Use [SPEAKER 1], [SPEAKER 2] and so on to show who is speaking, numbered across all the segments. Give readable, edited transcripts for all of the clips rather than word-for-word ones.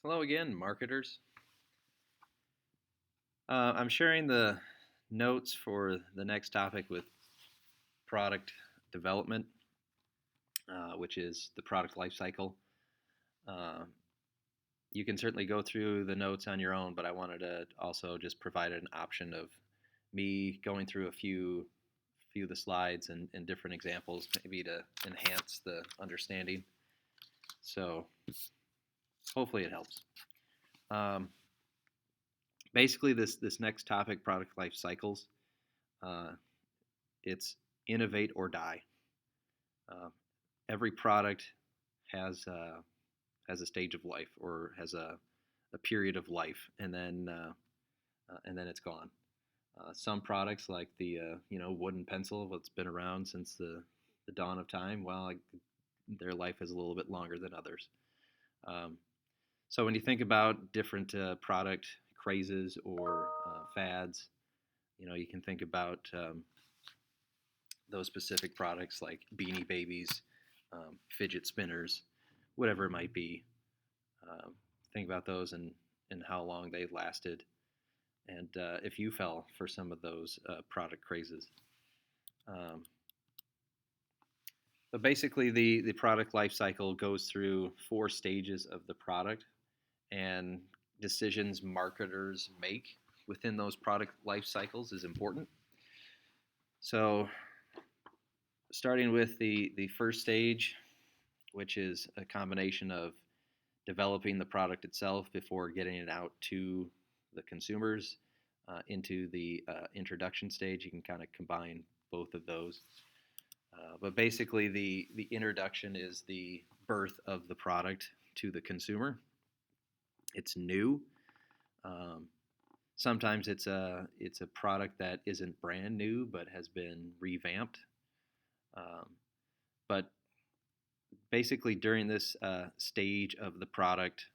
[SPEAKER 1] Hello again, marketers. I'm sharing the notes for the next topic with product development, which is the product life cycle. Uh, you can certainly go through the notes on your own, but I wanted to also just provide an option of me going through a few of the slides and different examples, maybe to enhance the understanding. So hopefully it helps. Um, Basically, this next topic, product life cycles, uh, it's innovate or die. Uh, every product has has a stage of life or has a period of life, and then it's gone. Some products like the wooden pencil that's been around since the dawn of time, well, their life is a little bit longer than others. Um, so when you think about different product crazes or fads, you can think about those specific products like Beanie Babies, fidget spinners, whatever it might be. Um, think about those and how long they lasted, and if you fell for some of those product crazes. Um, but basically, the product life cycle goes through four stages of the product, and decisions marketers make within those product life cycles is important. So, starting with the first stage, which is a combination of developing the product itself before getting it out to the consumers into the introduction stage. You can kind of combine both of those. But basically, the introduction is the birth of the product to the consumer. It's new. Um, Sometimes it's a product that isn't brand new but has been revamped. Um, but basically, during this stage of the product,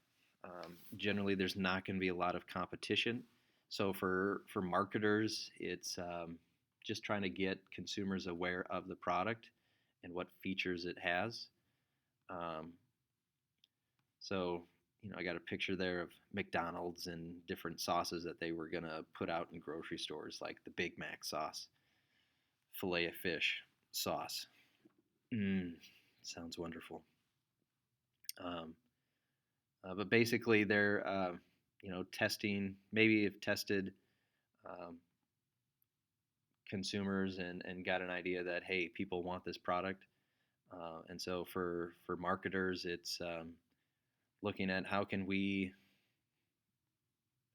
[SPEAKER 1] generally there's not going to be a lot of competition. So for marketers, it's just trying to get consumers aware of the product and what features it has. Um, so I got a picture there of McDonald's and different sauces that they were going to put out in grocery stores, like the Big Mac sauce, filet of fish sauce. Mmm, sounds wonderful. Um, but basically, they're testing. Maybe have tested um, consumers and got an idea that hey, people want this product. And so for marketers, it's looking at how can we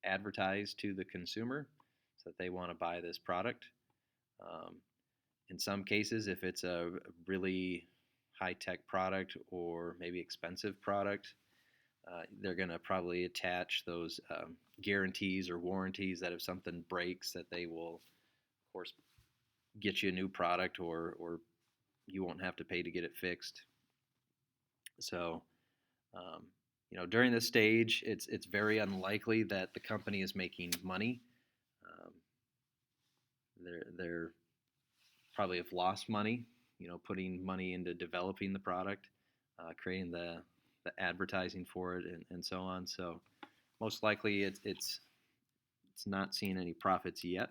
[SPEAKER 1] advertise to the consumer so that they want to buy this product. Um, in some cases, if it's a really high tech product or maybe expensive product, they're going to probably attach those guarantees or warranties that if something breaks, that they will, of course, get you a new product or you won't have to pay to get it fixed. So, um, during this stage, it's very unlikely that the company is making money. Um, they're probably have lost money, putting money into developing the product, creating the advertising for it, and so on. So most likely it's not seeing any profits yet.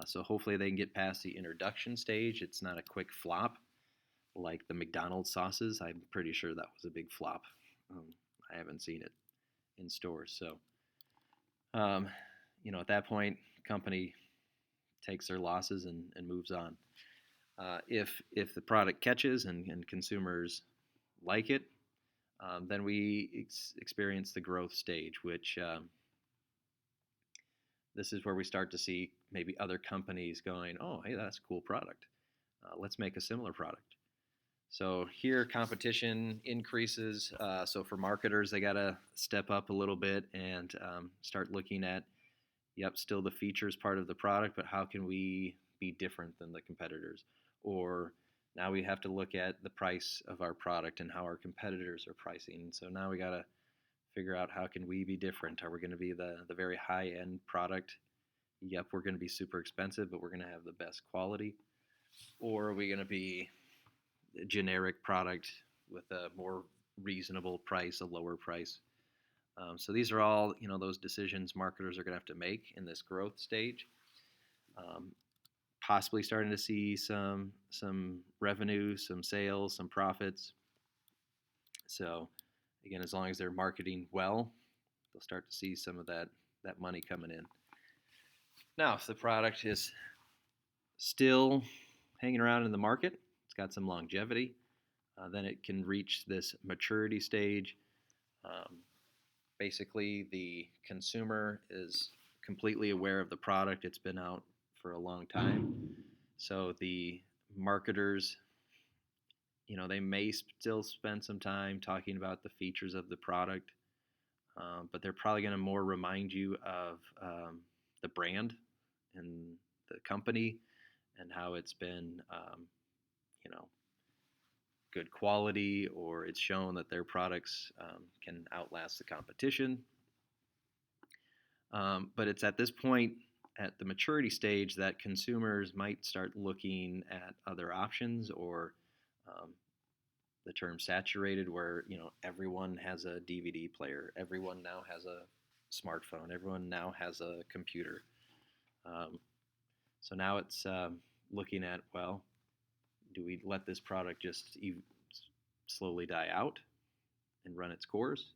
[SPEAKER 1] So hopefully they can get past the introduction stage. It's not a quick flop like the McDonald's sauces. I'm pretty sure that was a big flop. Um, I haven't seen it in stores. So, um, at that point, company takes their losses and moves on. If the product catches and consumers like it, then we experience the growth stage, which this is where we start to see maybe other companies going, oh, hey, that's a cool product. Let's make a similar product. So here, competition increases. So for marketers, they got to step up a little bit and start looking at, yep, still the features part of the product, but how can we be different than the competitors? Or now we have to look at the price of our product and how our competitors are pricing. So now we got to figure out how can we be different. Are we going to be the very high end product? Yep, we're going to be super expensive, but we're going to have the best quality. Or are we going to be a generic product with a more reasonable price, a lower price? So these are all those decisions marketers are going to have to make in this growth stage. Um, Possibly starting to see some revenue, some sales, some profits. So again, as long as they're marketing well, they'll start to see some of that money coming in. Now, if the product is still hanging around in the market, it's got some longevity, then it can reach this maturity stage. Um, Basically, the consumer is completely aware of the product. It's been out for a long time. So the marketers, they may still spend some time talking about the features of the product, but they're probably going to more remind you of the brand and the company and how it's been, you know, good quality, or it's shown that their products can outlast the competition. But it's at this point, at the maturity stage, that consumers might start looking at other options, or um, the term saturated, where everyone has a DVD player, everyone now has a smartphone, everyone now has a computer. Um, so now it's looking at, well, do we let this product just slowly die out and run its course,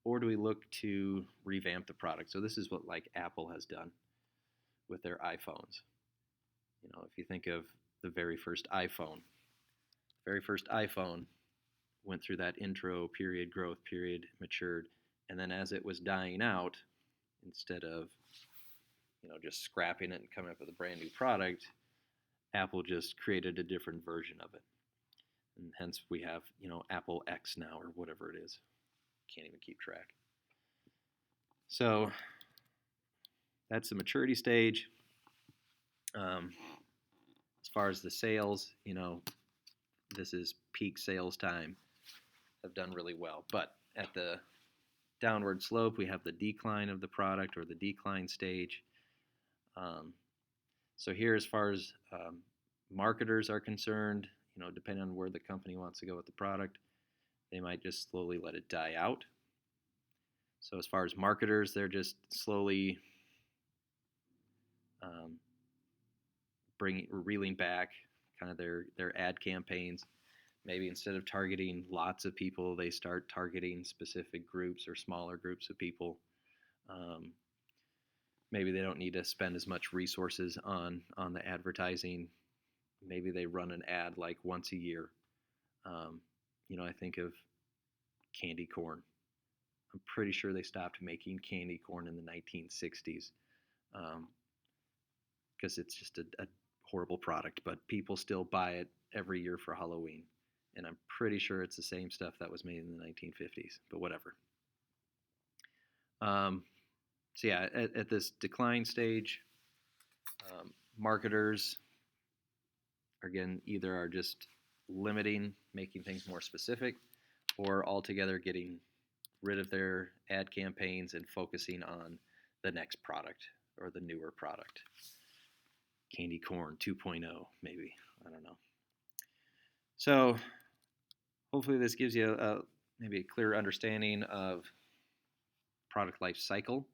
[SPEAKER 1] or do we look to revamp the product? So this is what like Apple has done with their iPhones. If you think of the very first iPhone went through that intro period, growth period, matured, and then as it was dying out, instead of just scrapping it and coming up with a brand new product, Apple just created a different version of it, and hence we have Apple X now, or whatever it is. Can't even keep track. So that's the maturity stage. As far as the sales, this is peak sales time. Have done really well, but at the downward slope, we have the decline of the product, or the decline stage. So here, as far as marketers are concerned, depending on where the company wants to go with the product, they might just slowly let it die out. So as far as marketers, they're just slowly reeling back kind of their ad campaigns. Maybe instead of targeting lots of people, they start targeting specific groups or smaller groups of people. Maybe they don't need to spend as much resources on the advertising. Maybe they run an ad like once a year. I think of candy corn. I'm pretty sure they stopped making candy corn in the 1960s because it's just a horrible product, but people still buy it every year for Halloween. And I'm pretty sure it's the same stuff that was made in the 1950s, but whatever. So yeah, at this decline stage, marketers, again, either are just limiting, making things more specific, or altogether getting rid of their ad campaigns and focusing on the next product or the newer product. Candy corn 2.0, maybe. I don't know. So hopefully this gives you maybe a clear understanding of product life cycle.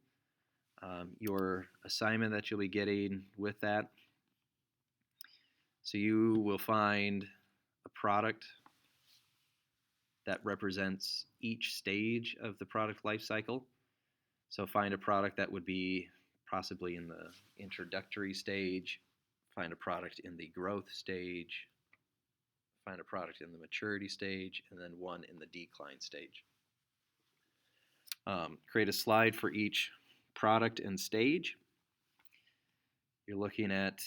[SPEAKER 1] Your assignment that you'll be getting with that. So you will find a product that represents each stage of the product life cycle. So find a product that would be possibly in the introductory stage, find a product in the growth stage, find a product in the maturity stage, and then one in the decline stage. Create a slide for each product and stage. You're looking at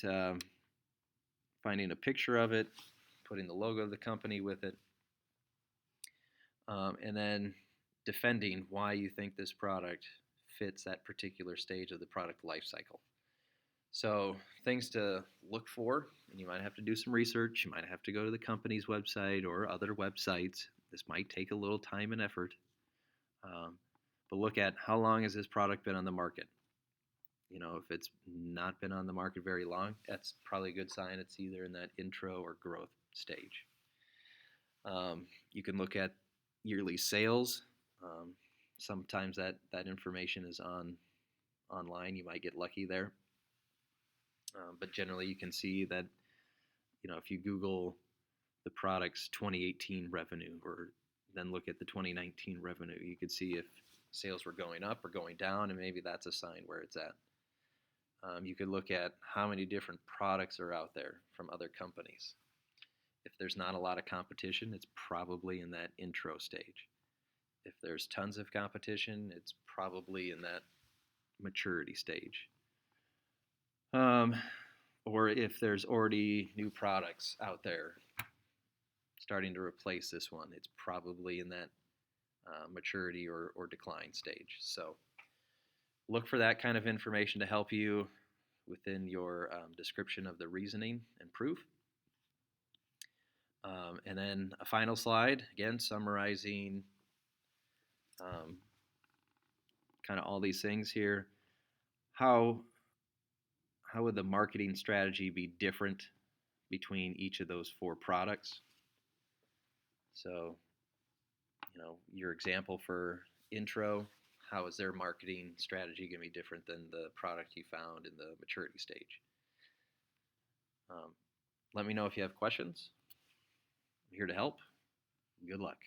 [SPEAKER 1] finding a picture of it, putting the logo of the company with it, and then defending why you think this product fits that particular stage of the product life cycle. So things to look for, and you might have to do some research. You might have to go to the company's website or other websites. This might take a little time and effort. But look at how long has this product been on the market. If it's not been on the market very long, that's probably a good sign it's either in that intro or growth stage. You can look at yearly sales. Sometimes that information is online. You might get lucky there, but generally you can see that if you Google the product's 2018 revenue, or then look at the 2019 revenue, you could see if sales were going up or going down, and maybe that's a sign where it's at. You could look at how many different products are out there from other companies. If there's not a lot of competition, it's probably in that intro stage. If there's tons of competition, it's probably in that maturity stage. Or if there's already new products out there starting to replace this one, it's probably in that maturity or decline stage. So look for that kind of information to help you within your description of the reasoning and proof. And then a final slide, again, summarizing kind of all these things here. How would the marketing strategy be different between each of those 4 products? So, your example for intro, how is their marketing strategy going to be different than the product you found in the maturity stage? Let me know if you have questions. I'm here to help. Good luck.